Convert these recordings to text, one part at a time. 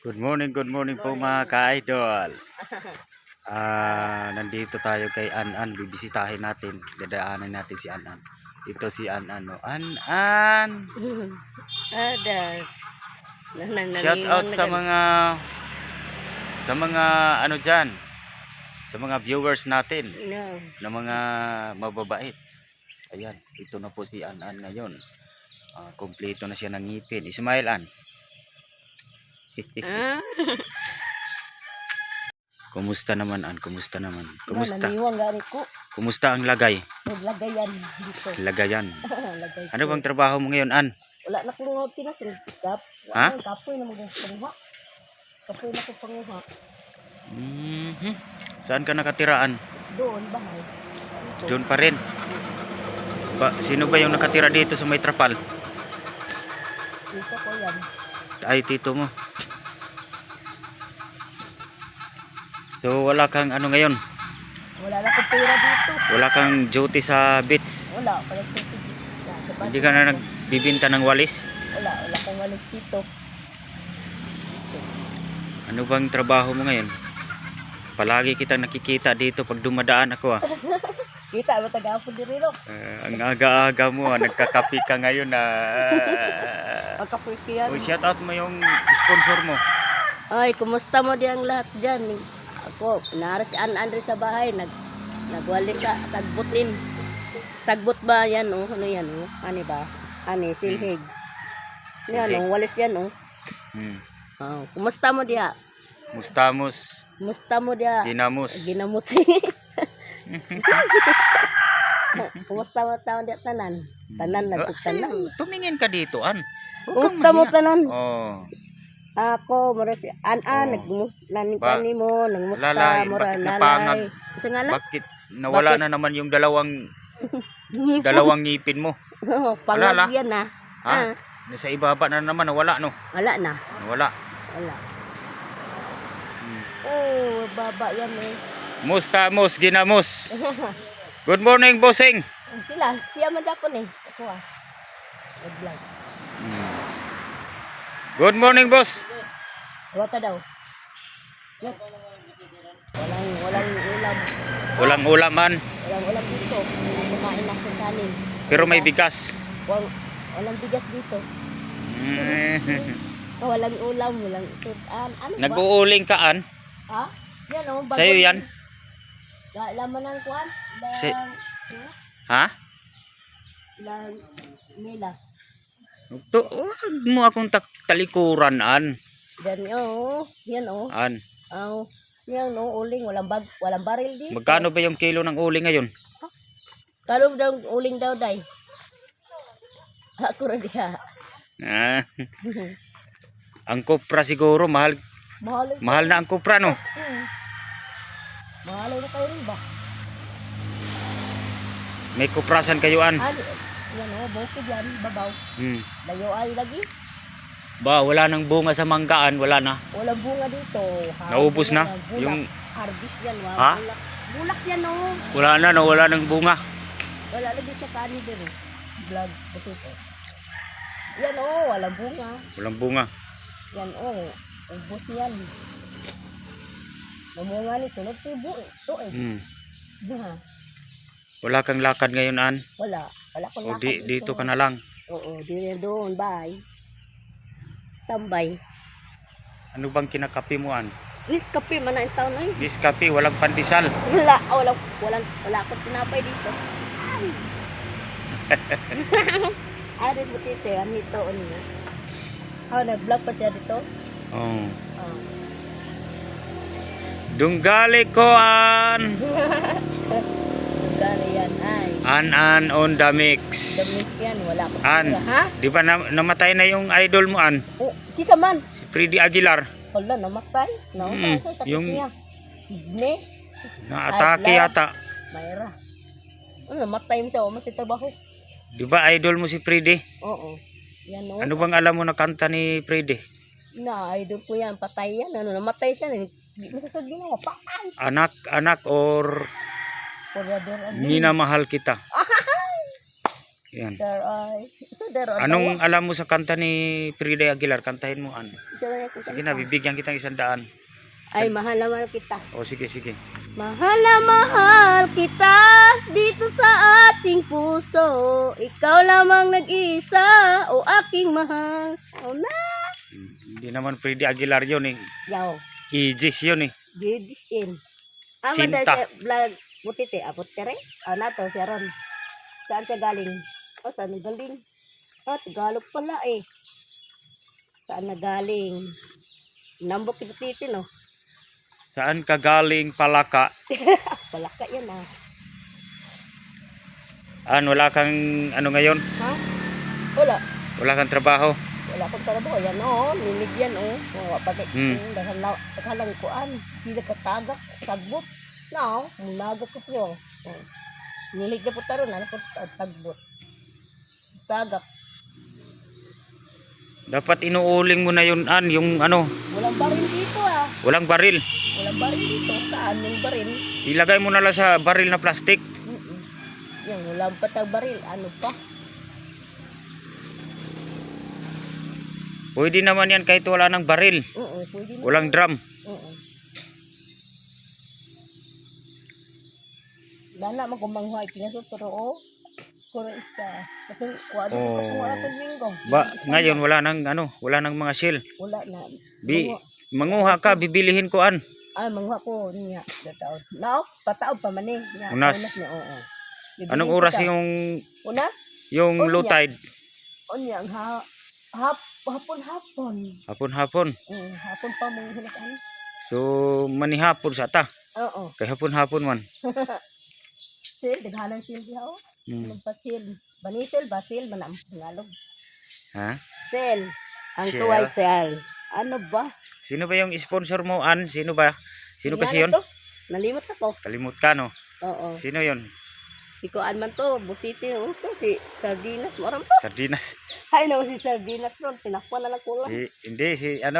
Good morning po mga ka-idol. Nandito tayo kay An-An. Bibisitahin natin. Dadaanan natin si An-An. Ito si An-An. No? An-An! Others. Shout out sa mga ano dyan. Sa mga viewers natin. No. Na mga mababait. Ayan. Ito na po si An-An ngayon. Kompleto na siya ng ngipin. Ismail An. Ah? Kumusta naman An? Kumusta naman? Kumusta? Naniwang gani ko. Kumusta ang lagay? Naglagayan dito. Lagayan. Lagay Ano ko. bang trabaho mo ngayon An? Wala na kong tinasin. Ha? Kapoy na mga panguha. Kapoy na ko panguha. Saan ka nakatiraan? Doon, bahay. Doon pa rin. Sino ba yung nakatira dito sa may trapal? Dito ko yan. Ay, tito mo. So wala kang ano ngayon? Wala na kong pera dito. Wala kang duty sa beach? Wala. Wala kong Hindi ka na nagbibinta ng walis? Wala kong walis dito. Ano bang trabaho mo ngayon? Palagi kitang nakikita dito pag dumadaan ako Kita ba taga-apon din rin? Ang aga-aga mo nagkakapi ka ngayon Pagkapoy ko yan. Shout out mo yung sponsor mo. Ay, kumusta mo di ang lahat dyan? Ako, naras si An-Andre sa bahay, nagwali ka, tagbutin. Tagbut ba yan, oh? Ano yan, oh? Ano ba? Ano, silhig. Yan, oh, walis yan, oh. Oh, kumusta mo diya? Mustamos. Kumusta mo diya? Ginamos. Ginamot. Kumusta mo taon diya tanan? Tanan, nagtutanan. Tumingin ka dito, An. Kumusta mo tanan? Oh. Ako, mura si An-An, nagkani mo, nagmusta, mura bakit napangag? lalay. Isa nga lang? Bakit nawala na naman yung dalawang ngipin mo? Pangag yan, Ha? Nasa ibaba na naman, nawala no? Wala na. Nawala. Wala. Oh, baba yan eh. Mustamos, ginamos. Good morning, bossing. Siya madapon eh. Ako Good luck. Good morning, boss. Wata daw. Walang ulam. Walang ulaman. Walang ulam dito. Kumain na sa kanin. Pero may bigas. Walang bigas dito. Walang ulam, walang sudan. Ano ba? Nag-uuling ka, An? Ha? Yan oh. Sa'yo yan? Laman ng kuwan? Ha? Lang nila. Huwag mo akong talikuran, An. Yan oh. Yan oh. An. Oh. Yan oh, uling. Walang baril dito. Magkano ba yung kilo ng uling ngayon? Kalo daw uling daw day. Ako rin diha. Ang kopra siguro, mahal na ang kopra, no? Mahal na kayo rin ba? May koprasan kayo, An. Yan o, bukid yan, babaw. Layo ay lagi. Ba, wala nang bunga sa manggaan, wala na. Walang bunga dito. Naubos na? Bulak. Yung Harvest yan, wow. Ha? Bulak yan o. Wala na, no? Wala nang bunga. Wala lagi sa kanin din eh. Vlog, potato. Yan o, walang bunga. Walang bunga. Yan o, ubos yan. Mamunga nito, nagtubo ito eh. Diha. Wala kang lakad ngayon, An? Wala ko O lakad dito ka na lang. Oo, di rin doon, bye. Tambay. Ano bang kinakapi mo, An? Kape man na taon ay. This kape, walang pandesal. Wala akong tinapay dito. Ari butite, anito niya. Nag-vlog pa siya dito. Oh. Dunggali ko, An. Dunggali yan ay. An on the mix. Damit yan, wala ko. An, ha? di ba namatay na yung idol mo, An? Oh, kisa man. Si Freddy Aguilar. Wala, namatay. Namatay sa sakit yung niya. Kidney. Na-atake yata. Mayra. Namatay mo siya, matitrabaho. Di ba idol mo si Freddy? Oo. Yan o. Ano bang alam mo na kanta ni Freddy? Idol ko yan, patay yan. Namatay siya. Hindi mo sa ginawa, patay. Anak or minamahal kita. Yan. Sir, ay. Ito, daro. Anong alam mo sa kanta ni Frida Aguilar? Kantahin mo, an. Sige na, Sige bibigyan kitang 100. Ay, mahal na mahal kita. O, sige, sige. Mahal na mahal kita dito sa ating puso. Ikaw lamang nag-isa, o aking mahal. O na. Hindi naman Frida Aguilar yun eh. Yaw, Igis yun eh. gidisin. Sinta. Dahil vlog butite, abot ka rin. Na to, siya ron. Saan siya galing? Saan na galing? Tagalog pala eh. Saan na galing? Nambok kititi, no? Saan ka galing, Palaka? Palaka yan Wala kang ano ngayon? Ha? Wala. Wala kang trabaho? Wala akong trabaho. Yan nilig yan pati. Dahil kuan. Sila katagak, tagbot. No, mulagak ko siya. Nilig na po taron, ano po tagbot. Tagak. Dapat inuuling mo na yun, yung ano. Walang baril dito Walang baril. Walang baril dito. Saan yung baril? Ilagay mo na lang sa baril na plastic. Yan, walang patag baril. Ano pa? Pwede naman yan kahit wala ng baril. Pwede na. Walang drum. Dana man kumanghuay kinaso pero kuro isa. Kasi wala Oh. ko wala ko linggo. Ngayon wala nang mga shell. Wala na. Manguha ka, bibilihin ko an. Ay manghuha ko niya dataon. Now, pataog pa man eh. Unas. Niya, oo. Anong oras Una? yung low tide? Unya ang hapon. Hapon-hapon. Hapon pa mo hinak ano. So manihapon sa ta. Oo. Kay hapon-hapon man. Sil, daghanan sil diha Anong pa sil? Banisil, basil, manam, Tagalog. Ha? Sil. Ang Shell. tuway sil. Ano ba? Sino ba yung sponsor mo, An? Sino ba? Sino kasi yun? Ano to? Nalimot ako. Kalimut ka, no? Oo. Sino yun? Si Kuan man to, butiti to, si Sardinas. Maram to. Sardinas. Hay na si Sardinas ron. Tinakpan na lang ko lang. Hindi,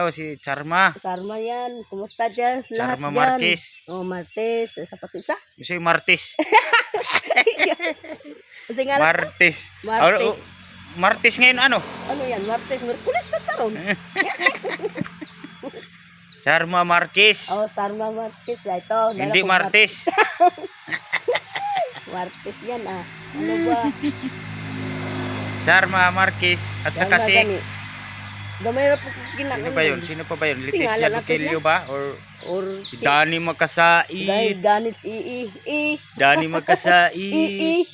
si Charma. Sarma yan. Kumusta dyan? Lahat Charma dyan. Martis. Martes. Sa patisa. Gusto yung Martis. Kasi nga Martis. Martis. Martis ngayon ano? Ano yan? Martes. Merkulis na taron. Charma Marquez. Sarma Martes. Ito. Hindi Martis. Martes yan Ano ba? Charma Marquez. At saka si... Gamay na po kinakain. Sino ba yun? Sino pa ba yun? Tingala Leticia natin Duquilio ba? Or si Danny Dahil Magkasait. ganit Danny Magkasait.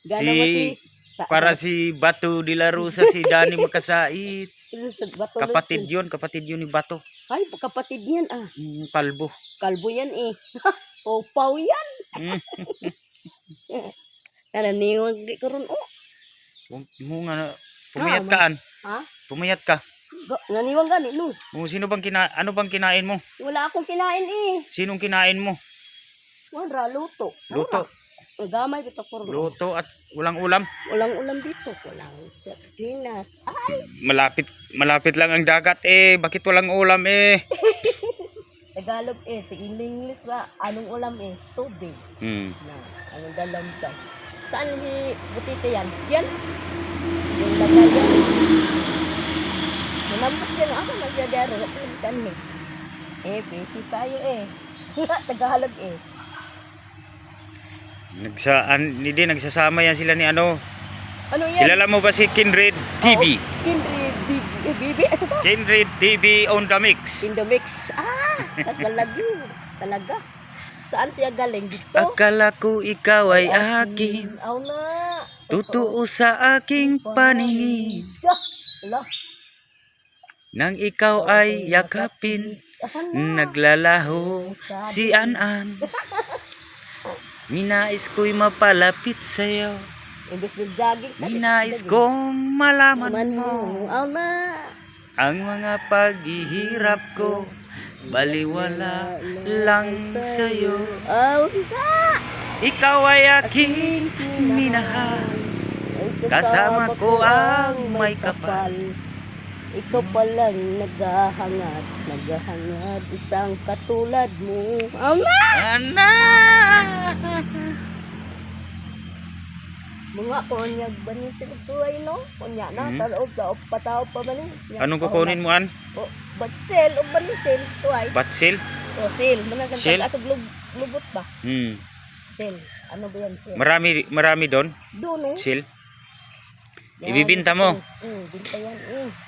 Si Para si Bato de la Rosa, si Danny Magkasait. Kapatid yun ni Bato. Ay, kapatid yan Kalbo. Kalbo yan Popaw yan. Naniwag di ko ron Mo nga, pumayat ka an. Ha? Pumayat ka. Naniwag gani no. Ano bang kinain mo? Wala akong kinain Sinong kinain mo? Wala, luto. Luto. Gamay dito ko ron. Luto at walang ulam. Walang ulam dito. Walang sardinas. Malapit lang ang dagat bakit walang ulam Tagalog sa English ba? Anong ulam tubig. Anong dalam ka? Saan si butite yan? Yan? Yung lagay yan. Manambot yan. Ako nagyadaro. Kapilitan busy tayo Tagalog Hindi nagsasama yan sila ni ano. Ano yan? Kilala mo ba si Kindred TV? Kindred TV. Asa ba? Kindred TV on the mix. In the mix. Tagalagyo. Talaga. Saan siya galing? Dito? Akala ko ikaw ay akin. Aw na. Totoo sa aking paningin. Wala. Nang ikaw ay yakapin, naglalaho si An-An. Minais ko'y mapalapit sa'yo. Imbes ng jogging. Minais kong malaman mo Aw na. ang mga paghihirap ko. Baliwala lang sa'yo. Aw na. Ikaw ay aking minahal. Kasama ko ang may kapal. Ikaw palang naghahangad isang katulad mo. Aw na. Ana! Mga konyag ba ni tuloy no? Kunya na, talaog, pataw pa ba ni? Anong kukunin mo, an? O, batsel, o banisel, tuway. Batsil? O, sil, managang Sil? asag lubot ba? Sil, ano ba yan, sil? Marami doon? Doon, no? Sil? Yan, Ibibinta mo? Binta yan,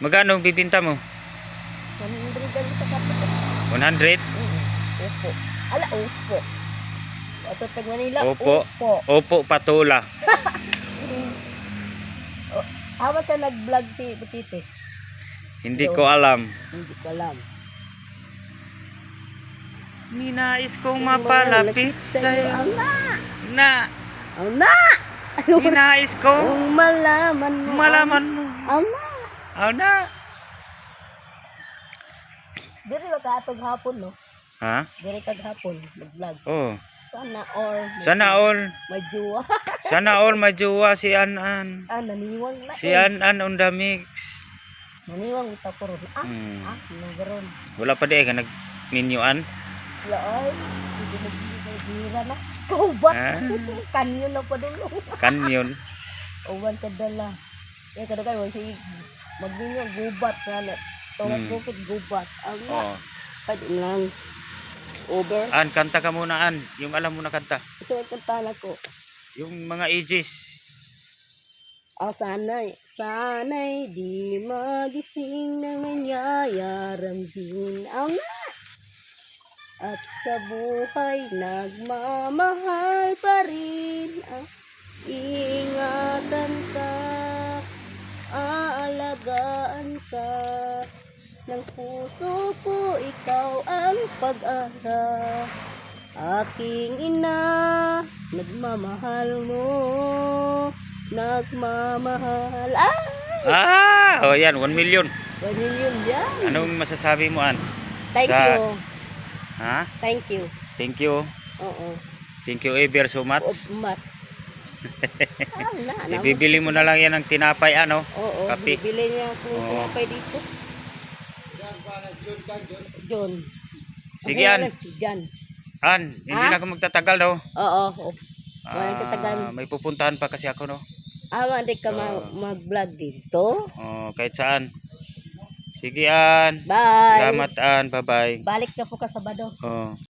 Magkano ang bibinta mo? 100 dali sa kapit. 100? Opo. Ala, opo. Ato tag Manila, Opo. opo. Opo, patula. Awa ka nag-vlog si Butite? Hindi ko alam. Hindi ko alam. Ninais kong mapalapit sa'yo. Ang na! Na, Ang na! ninais kong Kung malaman mo. malaman mo. Ang na! Oh na. Diri ba ka atong hapon, no? Ha? Diri kag hapon, nag-vlog. Oh. Sana or Sana all. may juwa. Sana all majuwa si An-An. Naniwang na Si An-An on the mix. Naniwang ita puro. Nagaron. Wala pa di ka nag-ninyuan. Wala ay. Hindi nagbibira na. Kaubat. Kanyo na pa dulo. Kanyon. Uwan ka dala. Kaya kada kayo, si magninyo, gubat nga na. Tungad bukid, gubat. Ang Oh. pwede lang. Over. An, kanta ka muna, An. Yung alam mo na kanta. Ito ang kantala ko. Yung mga ages. Sana'y di magising ng nangyayarang din ang at sa buhay nagmamahal pa rin ingatan ka, aalagaan ka ng puso ko, ikaw ang pag-asa. Aking ina, nagmamahal mo, nagmamahal. Oh yan, 1 million. Ganyan yun yan. Anong masasabi mo, An? Thank Sa- you. Ha? Thank you. Thank you. Oo. Thank you ever so much. Mat. Ibibili mo na lang yan ng tinapay, ano? Oo. Kape. Bibili niya akong Oo. tinapay dito. John. Sige, An. Jan. An, hindi na ako magtatagal daw. Oo. Walang katagal. May pupuntahan pa kasi ako, no? Di ka mag-vlog dito. Oh, kahit saan. Sige, An. Bye. Salamat, An. Bye-bye. Balik na po ka Sabado. Oh.